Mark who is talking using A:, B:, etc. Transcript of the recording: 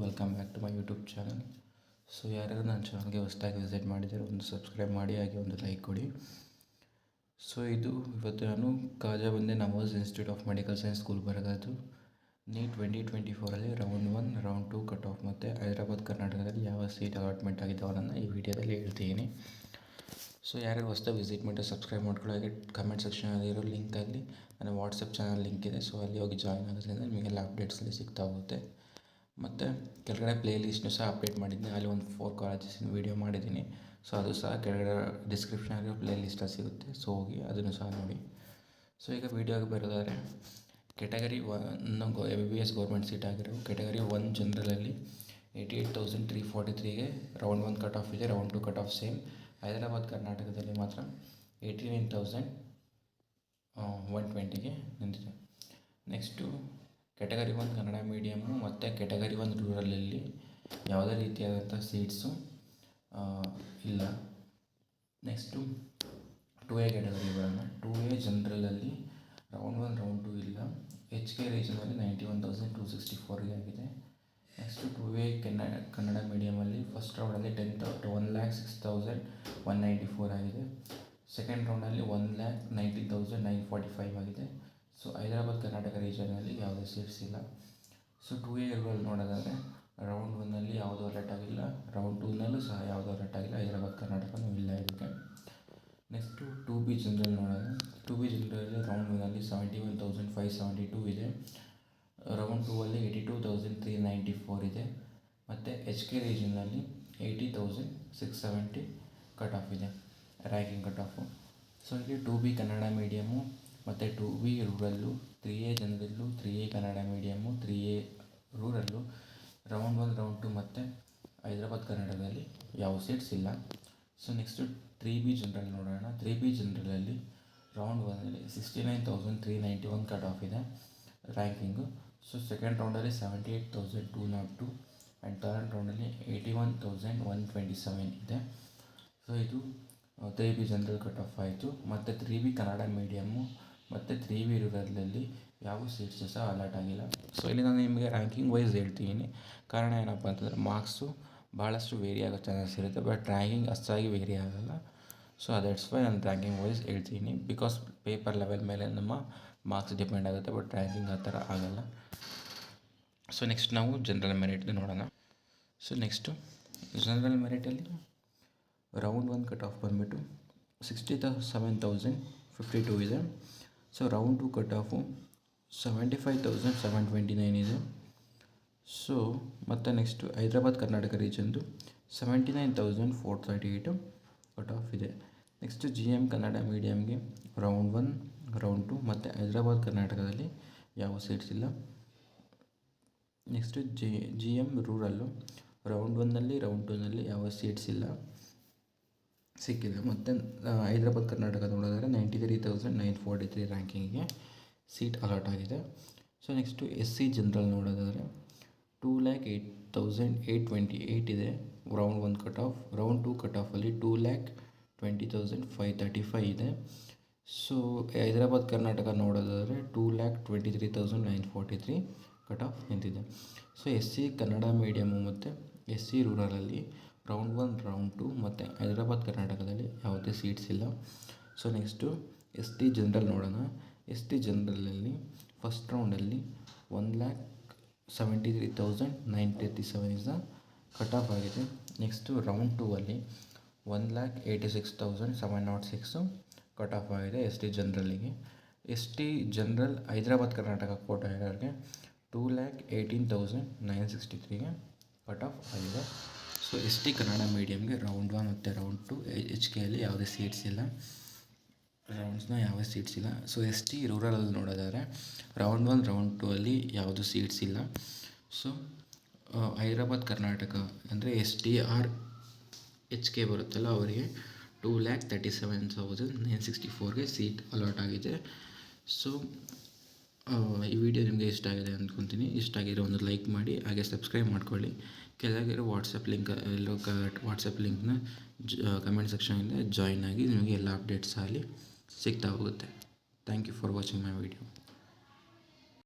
A: Welcome back to my YouTube channel. So ಯಾರ್ಯಾರು ನನ್ನ ಚಾನಲ್ಗೆ ಹೊಸದಾಗಿ ವಿಸಿಟ್ ಮಾಡಿದರೆ ಒಂದು ಸಬ್ಸ್ಕ್ರೈಬ್ ಮಾಡಿ, ಹಾಗೆ ಒಂದು ಲೈಕ್ ಕೊಡಿ. ಸೊ ಇವತ್ತು ನಾನು Khajabande Nawaz institute of medical science ಗುಲ್ಬರ್ಗದು NEET 2024 round 1 round 2 cut off ಮತ್ತು ಹೈದರಾಬಾದ್ ಕರ್ನಾಟಕದಲ್ಲಿ ಯಾವ ಸೀಟ್ ಅಲಾಟ್ಮೆಂಟ್ ಆಗಿದ್ದಾವನ್ನ ಈ ವಿಡಿಯೋದಲ್ಲಿ ಹೇಳ್ತೀನಿ. ಸೊ ಯಾರ್ಯಾರು ಹೊಸದಾಗಿ ವಿಸಿಟ್ ಮಾಡಿ ಸಬ್ಸ್ಕ್ರೈಬ್ ಮಾಡ್ಕೊಳ್ಳೋ, ಹಾಗೆ ಕಮೆಂಟ್ ಸೆಕ್ಷನಲ್ಲಿ ಇರೋ ಲಿಂಕಲ್ಲಿ ನನ್ನ ವಾಟ್ಸಪ್ ಚಾನಲ್ ಲಿಂಕ್ ಇದೆ. ಸೊ ಅಲ್ಲಿ ಹೋಗಿ ಜಾಯ್ನ್ ಆಗೋದ್ರಿಂದ ನಿಮಗೆಲ್ಲ ಅಪ್ಡೇಟ್ಸಲ್ಲಿ ಸಿಗ್ತಾ ಹೋಗುತ್ತೆ. ಮತ್ತು ಕೆಳಗಡೆ ಪ್ಲೇ ಲಿಸ್ಟ್ನು ಸಹ ಅಪ್ಡೇಟ್ ಮಾಡಿದ್ದೀನಿ. ಅಲ್ಲಿ ಒಂದು 4 ಕಾಲೇಜಸ್ಸಿನ ವೀಡಿಯೋ ಮಾಡಿದ್ದೀನಿ. ಸೊ ಅದು ಸಹ ಕೆಳಗಡೆ ಡಿಸ್ಕ್ರಿಪ್ಷನಲ್ಲಿ ಪ್ಲೇ ಲಿಸ್ಟಲ್ಲಿ ಸಿಗುತ್ತೆ. ಸೊ ಹೋಗಿ ಅದನ್ನು ಸಹ ನೋಡಿ. ಸೊ ಈಗ ವೀಡಿಯೋಗೆ ಬರೋದಾದರೆ ಕೆಟಗರಿ 1 MBBS ಗೌರ್ಮೆಂಟ್ ಸೀಟ್ ಆಗಿರೋ ಕೆಟಗರಿ 1 ಜನರಲಲ್ಲಿ 88,343ಗೆ ರೌಂಡ್ 1 ಕಟ್ ಆಫ್ ಇದೆ. Round 2 cut of same. Hyderabad ಕರ್ನಾಟಕದಲ್ಲಿ ಮಾತ್ರ 89,120ಗೆ ನಿಂತಿದೆ. ನೆಕ್ಸ್ಟು ಕೆಟಗರಿ 1 ಕನ್ನಡ ಮೀಡಿಯಮ್ಮು ಮತ್ತು ಕೆಟಗರಿ 1 ರೂರಲಲ್ಲಿ ಯಾವುದೇ ರೀತಿಯಾದಂಥ ಸೀಟ್ಸು ಇಲ್ಲ. ನೆಕ್ಸ್ಟು 2A ಕೆಟಗರಿ ಬರೋಣ. 2A ಜನರಲಲ್ಲಿ ರೌಂಡ್ 1 ರೌಂಡ್ 2 ಇಲ್ಲ. HK ರೀಜನಲ್ಲಿ 91,264 ಆಗಿದೆ. ನೆಕ್ಸ್ಟು 2A ಕನ್ನಡ ಮೀಡಿಯಮಲ್ಲಿ ಫಸ್ಟ್ ರೌಂಡಲ್ಲಿ 1,06,194 ಆಗಿದೆ. ಸೆಕೆಂಡ್ ರೌಂಡಲ್ಲಿ 1,19,945 ಆಗಿದೆ. ಸೊ ಹೈದರಾಬಾದ್ ಕರ್ನಾಟಕ ರೀಜನಲ್ಲಿ ಯಾವುದೇ ಸೀಟ್ಸ್ ಇಲ್ಲ. ಸೊ 2A ರೂರಲ್ ನೋಡೋದಾದರೆ ರೌಂಡ್ 1ನಲ್ಲಿ ಯಾವುದೂ ಅಲಾಟ್ ಆಗಿಲ್ಲ. ರೌಂಡ್ 2ನಲ್ಲೂ ಸಹ ಯಾವುದೂ ಅಲಾಟ್ ಆಗಿಲ್ಲ. ಹೈದರಾಬಾದ್ ಕರ್ನಾಟಕನೂ ಇಲ್ಲ ಇದಕ್ಕೆ. ನೆಕ್ಸ್ಟು 2B ಜನರಲ್ ನೋಡೋದು. 2B ಜನರಲ್ಲಿ ರೌಂಡ್ 1ನಲ್ಲಿ 71,572 ಇದೆ. ರೌಂಡ್ 2ಅಲ್ಲಿ 82,394 ಇದೆ. ಮತ್ತು HK ರೀಜನಲ್ಲಿ 80,670 ಕಟ್ ಆಫ್ ಇದೆ, ರ್ಯಾಂಕಿಂಗ್ ಕಟ್ ಆಫು. ಸೊ ಇಲ್ಲಿ 2B ಕನ್ನಡ ಮೀಡಿಯಮ್ಮು ಮತ್ತು 2B ರೂರಲ್ಲು, 3A ಜನರಲ್ಲು, 3A Kannada medium, 3A rural, round 1 round 2 ಮತ್ತು ಹೈದರಾಬಾದ್ ಕರ್ನಾಟಕದಲ್ಲಿ ಯಾವ ಸೀಟ್ಸ್ ಇಲ್ಲ. ಸೊ ನೆಕ್ಸ್ಟು 3B ಜನರಲ್ ನೋಡೋಣ. 3B ಜನರಲಲ್ಲಿ ರೌಂಡ್ 1ನಲ್ಲಿ 69,391 ಕಟ್ ಆಫ್ ಇದೆ, ರ್ಯಾಂಕಿಂಗು. ಸೊ ಸೆಕೆಂಡ್ ರೌಂಡಲ್ಲಿ 78,202 ಆ್ಯಂಡ್ ಥರ್ಡ್ ರೌಂಡಲ್ಲಿ 81,127 ಇದೆ. ಸೊ ಇದು 3B ಜನರಲ್ ಕಟ್ ಆಫ್ ಆಯಿತು. ಮತ್ತು 3B ಕನ್ನಡ ಮೀಡಿಯಮ್ಮು ಮತ್ತು 3B ರೂರಲಲ್ಲಿ ಯಾವ ಸೀಟ್ಸು ಸಹ ಅಲಾಟ್ ಆಗಿಲ್ಲ. ಸೊ ಇಲ್ಲಿ ನಾನು ನಿಮಗೆ ರ್ಯಾಂಕಿಂಗ್ ವೈಸ್ ಹೇಳ್ತೀನಿ. ಕಾರಣ ಏನಪ್ಪ ಅಂತಂದರೆ ಮಾರ್ಕ್ಸು ಭಾಳಷ್ಟು ವೇರಿ ಆಗೋ ಚಾನ್ಸಸ್ ಇರುತ್ತೆ, ಬಟ್ ರ್ಯಾಂಕಿಂಗ್ ಅಷ್ಟಾಗಿ ವೇರಿ ಆಗೋಲ್ಲ. ಸೊ ದಟ್ಸ್ ವೈ ನಾನು ರ್ಯಾಂಕಿಂಗ್ ವೈಸ್ ಹೇಳ್ತೀನಿ. ಬಿಕಾಸ್ ಪೇಪರ್ ಲೆವೆಲ್ ಮೇಲೆ ನಮ್ಮ ಮಾರ್ಕ್ಸ್ ಡಿಪೆಂಡ್ ಆಗುತ್ತೆ, ಬಟ್ ರ್ಯಾಂಕಿಂಗ್ ಆ ಥರ ಆಗೋಲ್ಲ. ಸೊ ನೆಕ್ಸ್ಟ್ ನಾವು ಜನರಲ್ ಮೆರಿಟ್ ನೋಡೋಣ. ಸೊ ನೆಕ್ಸ್ಟು ಜನರಲ್ ಮೆರಿಟಲ್ಲಿ ರೌಂಡ್ 1 ಕಟ್ ಆಫ್ ಬಂದುಬಿಟ್ಟು 67,052 ಇದೆ. ಸೊ ರೌಂಡ್ 2 ಕಟ್ ಆಫು 75,729 ಇದೆ. ಸೊ ಮತ್ತು ನೆಕ್ಸ್ಟು ಹೈದರಾಬಾದ್ ಕರ್ನಾಟಕ ರೀಜನ್ದು 79,438 ಕಟ್ ಆಫ್ ಇದೆ. ನೆಕ್ಸ್ಟು GM ಕನ್ನಡ ಮೀಡಿಯಮ್ಗೆ ರೌಂಡ್ 1 ರೌಂಡ್ 2 ಮತ್ತು ಹೈದರಾಬಾದ್ ಕರ್ನಾಟಕದಲ್ಲಿ ಯಾವ ಸೀಟ್ಸ್ ಇಲ್ಲ. ನೆಕ್ಸ್ಟು GM ರೂರಲ್ಲು ರೌಂಡ್ 1ನಲ್ಲಿ ರೌಂಡ್ 2ನಲ್ಲಿ ಯಾವ ಸೀಟ್ಸ್ ಇಲ್ಲ, ಸಿಕ್ಕಿದೆ. ಮತ್ತು ಹೈದರಾಬಾದ್ ಕರ್ನಾಟಕ ನೋಡೋದಾದರೆ 93,943 ರ್ಯಾಂಕಿಂಗಿಗೆ ಸೀಟ್ ಅಲಾಟ್ ಆಗಿದೆ. ಸೊ ನೆಕ್ಸ್ಟು SC ಜನರಲ್ ನೋಡೋದಾದರೆ 2,08,828 ಇದೆ round 1 cut off. Round 2 cut ಆಫಲ್ಲಿ 2,20,535 ಇದೆ. ಸೊ ಹೈದರಾಬಾದ್ ಕರ್ನಾಟಕ ನೋಡೋದಾದರೆ 2,23,943 ಕಟ್ ಆಫ್ ನಿಂತಿದೆ. ಸೊ SC ಕನ್ನಡ ಮೀಡಿಯಮ್ಮು ಮತ್ತು SC ರೂರಲಲ್ಲಿ ರೌಂಡ್ 1 ರೌಂಡ್ 2 ಮತ್ತು ಹೈದರಾಬಾದ್ ಕರ್ನಾಟಕದಲ್ಲಿ ಯಾವುದೇ ಸೀಟ್ಸ್ ಇಲ್ಲ. ಸೊ ನೆಕ್ಸ್ಟು ST ಜನರಲ್ ನೋಡೋಣ. ST ಜನರಲಲ್ಲಿ ಫಸ್ಟ್ ರೌಂಡಲ್ಲಿ 1,73,937 ಇಸ್ ಕಟ್ ಆಫ್ ಆಗಿದೆ. ನೆಕ್ಸ್ಟು ರೌಂಡ್ 2ಅಲ್ಲಿ 1,86,706 ಕಟ್ ಆಫ್ ಆಗಿದೆ ST ಜನರಲ್ಲಿಗೆ. ST general Hyderabad Karnataka quota ಇರೋರಿಗೆ 2,18,963ಗೆ ಕಟ್ ಆಫ್ ಆಗಿದೆ. ಸೊ ST ಕನ್ನಡ ಮೀಡಿಯಮ್ಗೆ ರೌಂಡ್ 1 ಮತ್ತು ರೌಂಡ್ 2 HKಯಲ್ಲಿ ಯಾವುದೇ ಸೀಟ್ಸ್ ಇಲ್ಲ, ಯಾವುದೇ ಸೀಟ್ಸ್ ಇಲ್ಲ. ಸೊ ST ರೂರಲಲ್ಲಿ ನೋಡೋದಾದರೆ ರೌಂಡ್ 1 ರೌಂಡ್ 2 ಅಲ್ಲಿ ಯಾವುದೂ ಸೀಟ್ಸ್ ಇಲ್ಲ. ಸೊ ಹೈದರಾಬಾದ್ ಕರ್ನಾಟಕ ಅಂದರೆ STR HK ಬರುತ್ತಲ್ಲ, ಅವರಿಗೆ 2,37,964ಗೆ ಸೀಟ್ ಅಲಾಟ್ ಆಗಿದೆ. ಸೊ ಈ ವಿಡಿಯೋ ನಿಮಗೆ ಇಷ್ಟ ಆಗಿದೆ ಅಂದ್ಕೊತೀನಿ. ಇಷ್ಟ ಆಗಿರೋ ಒಂದು ಲೈಕ್ ಮಾಡಿ, ಹಾಗೆ ಸಬ್ಸ್ಕ್ರೈಬ್ ಮಾಡ್ಕೊಳ್ಳಿ. ಕೆಳಗಿರೋ ವಾಟ್ಸಪ್ ಲಿಂಕ್ನ ಕಮೆಂಟ್ ಸೆಕ್ಷನಿಂದ ಜಾಯ್ನ್ ಆಗಿ ನಿಮಗೆ ಎಲ್ಲ ಅಪ್ಡೇಟ್ಸ್ ಅಲ್ಲಿ ಸಿಗ್ತಾ ಹೋಗುತ್ತೆ. Thank you for watching my video.